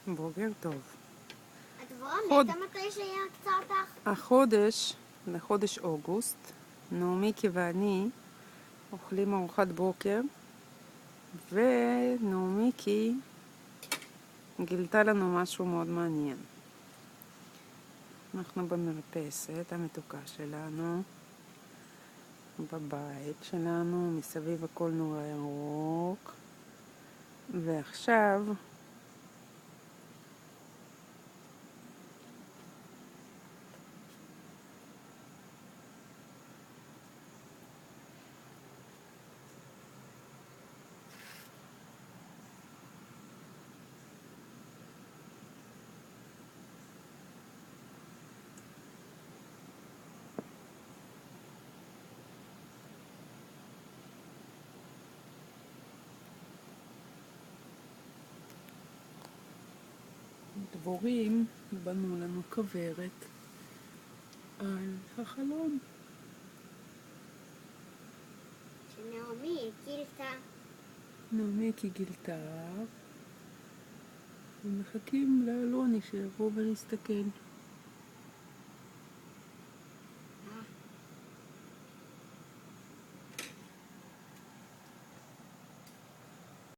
בוקר טוב. הדבורה, מתה מתי שיעקצה אותך? לחודש אוגוסט, נעמיקי ואני אוכלים ארוחת בוקר, ונעמיקי גילתה לנו משהו מאוד מעניין. אנחנו במרפסת המתוקה שלנו, בבית שלנו, מסביב הכל נורא ירוק, ועכשיו דבורים בנו לנו כוורת על החלון. שנעמי גילתה. נעמיקי גילתה, ומחכים לאלוני שיבוא ונסתכל.